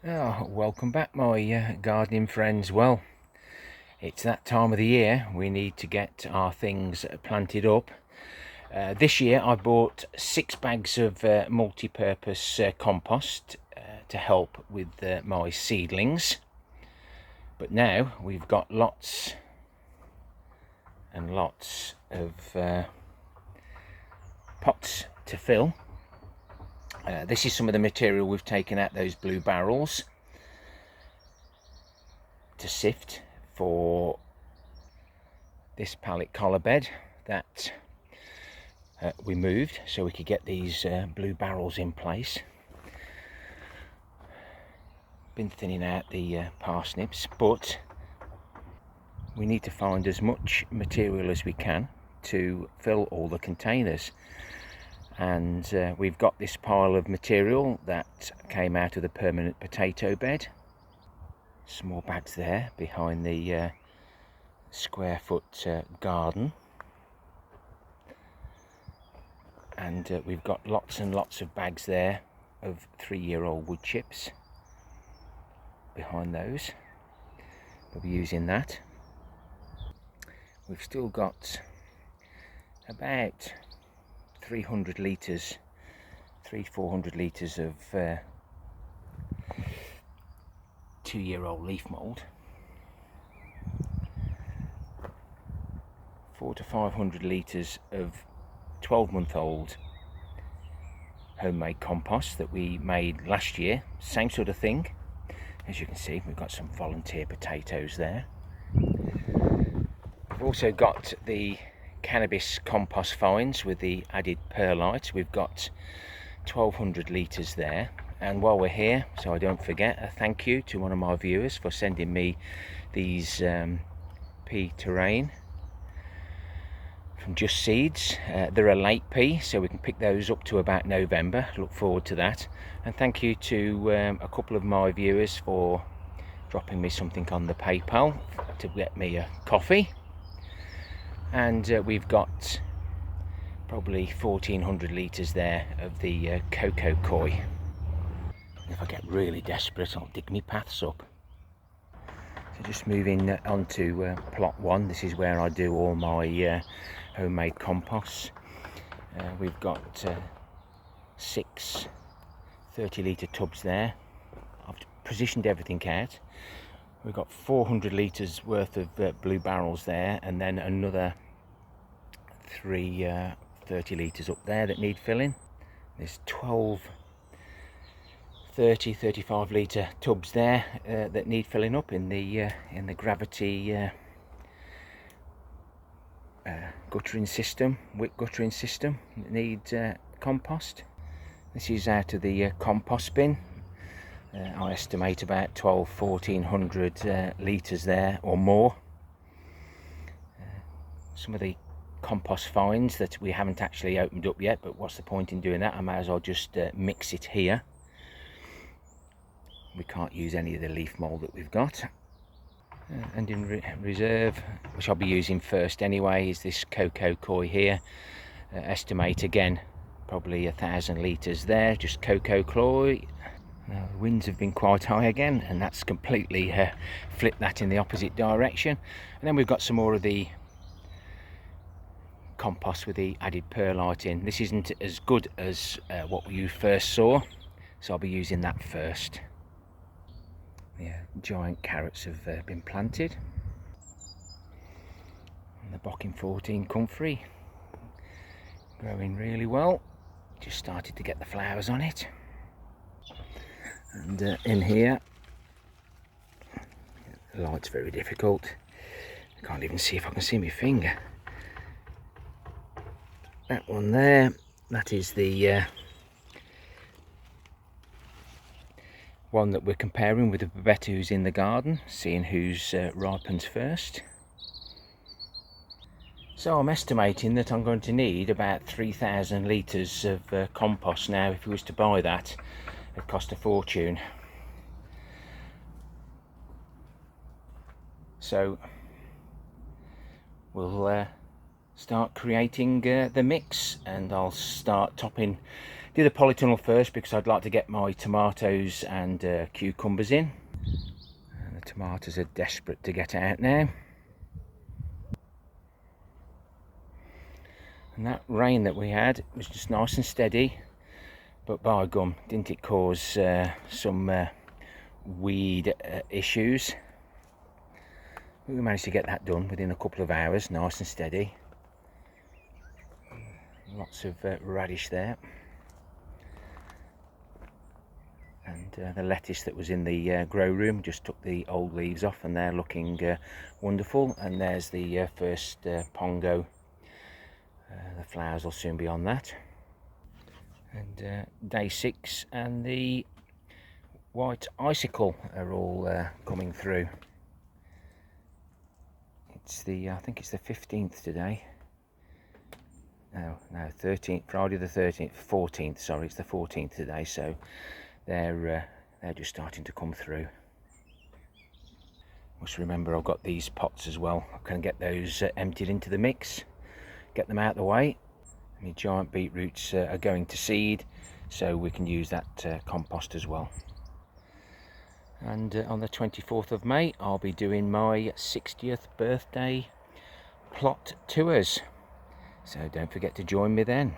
Oh, welcome back my gardening friends. Well, it's that time of the year we need to get our things planted up. This year I bought 6 bags of multi-purpose compost to help with my seedlings, but now we've got lots and lots of pots to fill. This is some of the material we've taken out those blue barrels to sift for this pallet collar bed that we moved so we could get these blue barrels in place. Been thinning out the parsnips, but we need to find as much material as we can to fill all the containers. And we've got this pile of material that came out of the permanent potato bed. Some more bags there behind the square foot garden. And we've got lots and lots of bags there of 3-year-old wood chips behind those. We'll be using that. We've still got about 300 litres, 400 litres of 2-year-old leaf mould, 400 to 500 litres of 12-month-old homemade compost that we made last year. Same sort of thing. As you can see, we've got some volunteer potatoes there. We've also got the cannabis compost fines with the added perlite. We've got 1200 litres there. And while we're here, so I don't forget, a thank you to one of my viewers for sending me these pea terrain from Just Seeds. They're a late pea, so we can pick those up to about November. Look forward to that. And thank you to a couple of my viewers for dropping me something on the PayPal to get me a coffee. And we've got probably 1400 litres there of the cocoa koi. If I get really desperate, I'll dig me paths up. So just moving on to plot 1. This is where I do all my homemade composts. We've got 6 30-litre tubs there. I've positioned everything out. We've got 400 litres worth of blue barrels there, and then another 3 30 litres up there that need filling. There's 12 35 litre tubs there that need filling up in the gravity guttering system, wick guttering system that need compost. This is out of the compost bin. I estimate about 1400 litres there or more. Some of the compost fines that we haven't actually opened up yet, but what's the point in doing that? I might as well just mix it here. We can't use any of the leaf mould that we've got. And in reserve, which I'll be using first anyway, is this cocoa koi here. Estimate again probably 1000 litres there, just cocoa koi. Now, the winds have been quite high again, and that's completely flipped that in the opposite direction. And then we've got some more of the compost with the added perlite in. This isn't as good as what you first saw, so I'll be using that first. Yeah, giant carrots have been planted. And the Bocking 14 comfrey growing really well. Just started to get the flowers on it. And in here, the light's very difficult. I can't even see if I can see my finger. That one there, that is the one that we're comparing with the FREETOOs in the garden, seeing who's ripens first. So I'm estimating that I'm going to need about 3000 litres of compost now. If we was to buy that, it'd cost a fortune. So we'll start creating the mix, and I'll start topping do the polytunnel first because I'd like to get my tomatoes and cucumbers in. And the tomatoes are desperate to get out now. And that rain that we had was just nice and steady, but by gum, didn't it cause some weed issues. We managed to get that done within a couple of hours, nice and steady. Lots of radish there. And the lettuce that was in the grow room, just took the old leaves off and they're looking wonderful. And there's the first pongo. The flowers will soon be on that. And day 6 and the white icicle are all coming through. It's the, I think it's the 15th today. No, 13th, Friday the 13th, 14th, sorry, it's the 14th today, so they're just starting to come through. Must remember I've got these pots as well. I can get those emptied into the mix, get them out of the way. My giant beetroots are going to seed, so we can use that compost as well. And on the 24th of May I'll be doing my 60th birthday plot tours, so don't forget to join me then.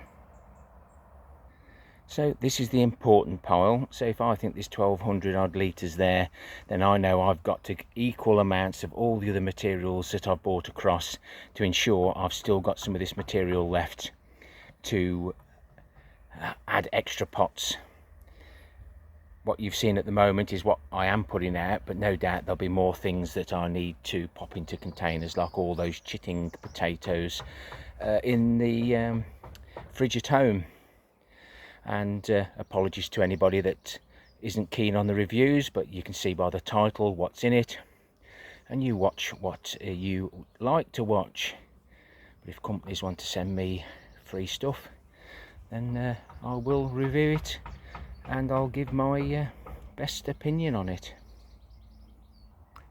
So this is the important pile. So if I think there's 1200 odd litres there, then I know I've got to equal amounts of all the other materials that I've brought across to ensure I've still got some of this material left to add extra pots. What you've seen at the moment is what I am putting out, but no doubt there'll be more things that I need to pop into containers, like all those chitting potatoes in the fridge at home. And apologies to anybody that isn't keen on the reviews, but you can see by the title what's in it, and you watch what you like to watch. But if companies want to send me free stuff, then I will review it and I'll give my best opinion on it.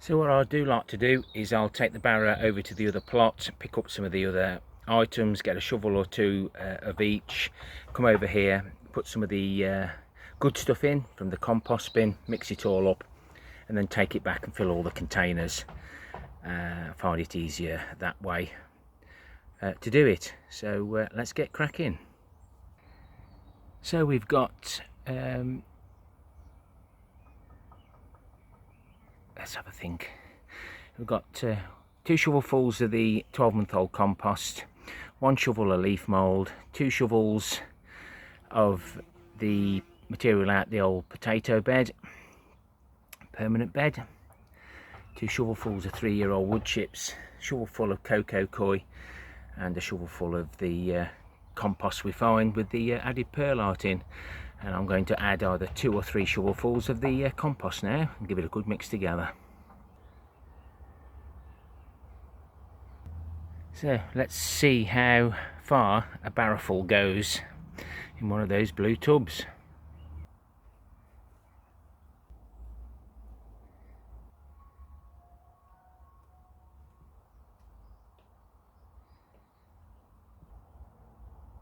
So what I do like to do is I'll take the barrow over to the other plot, pick up some of the other items, get a shovel or two of each, come over here, put some of the good stuff in from the compost bin, mix it all up, and then take it back and fill all the containers. I find it easier that way to do it. So let's get cracking. So we've got let's have a think. We've got 2 shovelfuls of the 12-month-old compost, 1 shovel of leaf mould, 2 shovels of the material out the old potato bed, permanent bed, 2 shovelfuls of 3-year-old wood chips, shovelful of cocoa coir, and a shovelful of the compost we find with the added perlite in. And I'm going to add either 2 or 3 shovelfuls of the compost now and give it a good mix together. So let's see how far a barrowful goes in one of those blue tubs.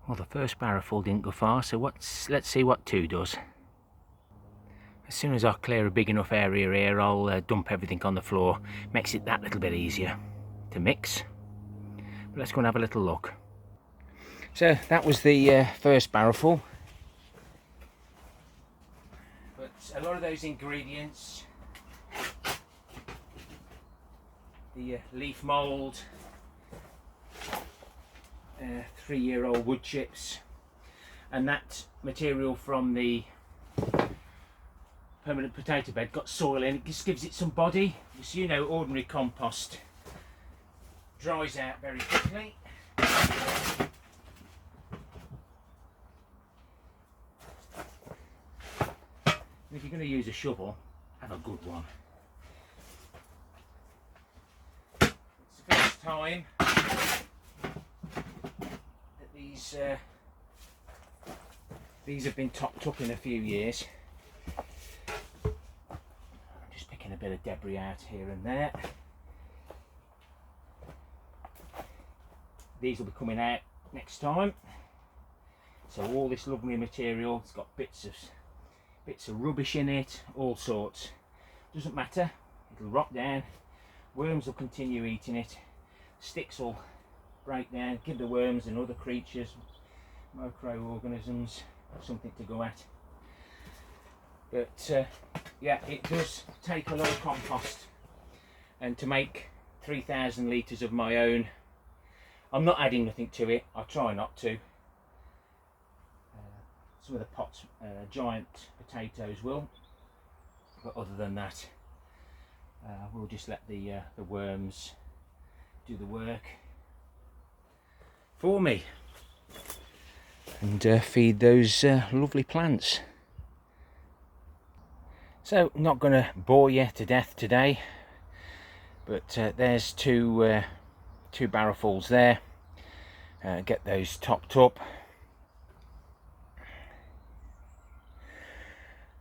Well, the first barrowful didn't go far, so let's see what 2 does. As soon as I clear a big enough area here, I'll dump everything on the floor. Makes it that little bit easier to mix. But let's go and have a little look. So that was the first barrowful. But a lot of those ingredients, the leaf mould, 3-year-old wood chips, and that material from the permanent potato bed got soil in. It just gives it some body. As you know, ordinary compost dries out very quickly. If you're going to use a shovel, have a good one. It's the first time that these have been topped up in a few years. I'm just picking a bit of debris out here and there. These will be coming out next time. So all this lovely material, it's got bits of rubbish in it, all sorts. Doesn't matter, it'll rot down, worms will continue eating it, sticks will break down, give the worms and other creatures, microorganisms, something to go at. But yeah, it does take a lot of compost, and to make 3,000 litres of my own, I'm not adding nothing to it. I try not to. Some of the pots, giant potatoes will, but other than that, we'll just let the worms do the work for me and feed those lovely plants. So, not going to bore you to death today, but there's two barrelfuls there. Get those topped up,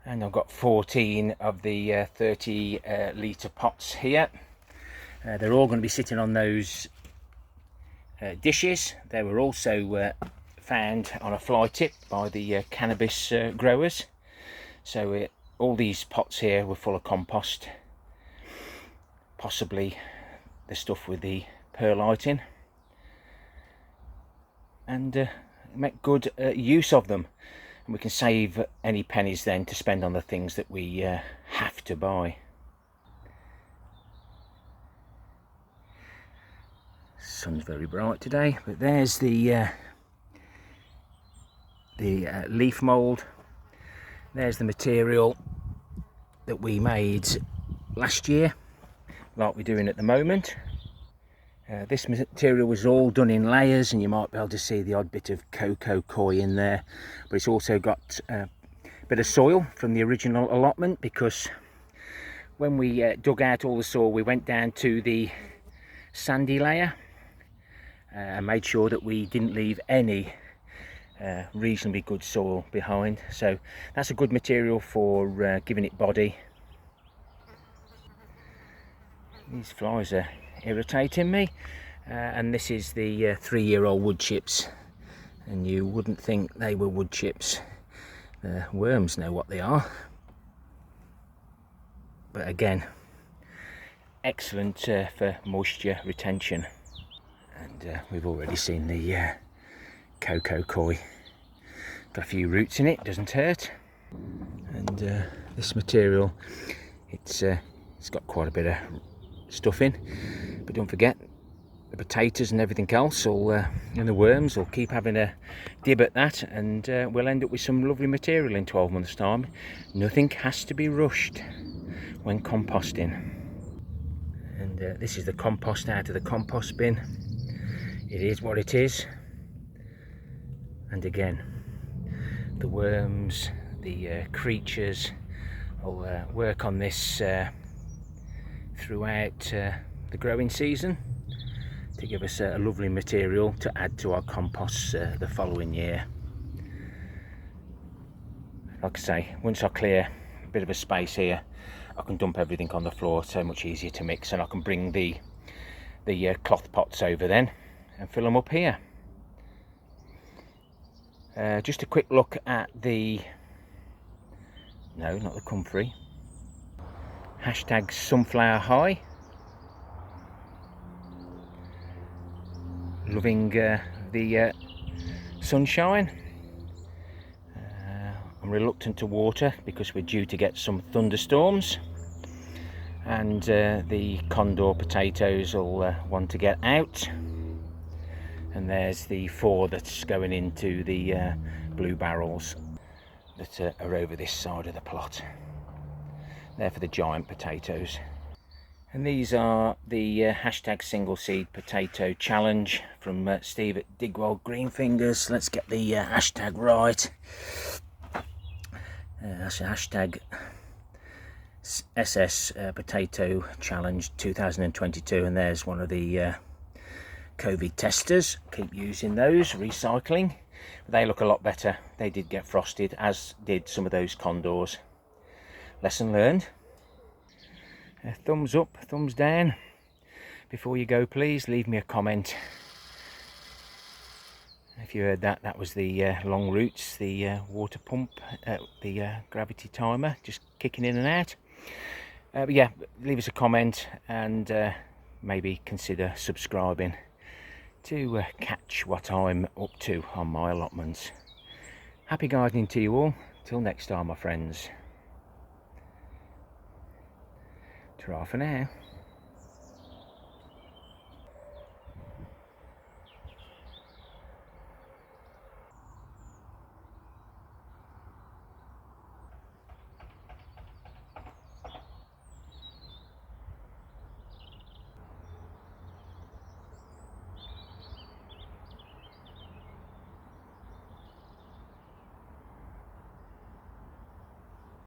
and I've got 14 of the 30 litre pots here. They're all going to be sitting on those dishes. They were also found on a fly tip by the cannabis growers. So all these pots here were full of compost, possibly the stuff with the perlite in, and make good use of them, and we can save any pennies then to spend on the things that we have to buy. Sun's very bright today, but there's the leaf mould. There's the material that we made last year, like we're doing at the moment. This material was all done in layers, and you might be able to see the odd bit of cocoa coir in there, but it's also got a bit of soil from the original allotment, because when we dug out all the soil, we went down to the sandy layer and made sure that we didn't leave any reasonably good soil behind. So that's a good material for giving it body. These flies are irritating me, and this is the 3-year-old wood chips, and you wouldn't think they were wood chips. The worms know what they are, but again, excellent for moisture retention. And we've already seen the cocoa coir. Got a few roots in it, doesn't hurt. And this material, it's got quite a bit of stuff in, but don't forget the potatoes and everything else, and the worms will keep having a dib at that, and we'll end up with some lovely material in 12 months time. Nothing has to be rushed when composting. And this is the compost out of the compost bin. It is what it is. And again, the worms, the creatures will work on this throughout the growing season to give us a lovely material to add to our compost the following year. Like I say, once I clear a bit of a space here, I can dump everything on the floor. So much easier to mix, and I can bring the cloth pots over then and fill them up here. Just a quick look at the, no, not the comfrey, hashtag sunflower high. Loving the sunshine. I'm reluctant to water because we're due to get some thunderstorms, and the condor potatoes will want to get out. And there's the 4 that's going into the blue barrels that are over this side of the plot. They're for the giant potatoes. And these are the hashtag single seed potato challenge from Steve at Digwell Greenfingers. Let's get the hashtag right. That's a hashtag SS Potato Challenge 2022, and there's one of the COVID testers. Keep using those, recycling. They look a lot better. They did get frosted, as did some of those condors. Lesson learned. Thumbs up, thumbs down. Before you go, please leave me a comment. If you heard that, that was the long roots, the water pump, the gravity timer, just kicking in and out. But yeah, leave us a comment and maybe consider subscribing to catch what I'm up to on my allotments. Happy gardening to you all. Till next time, my friends. Ta-ra for now.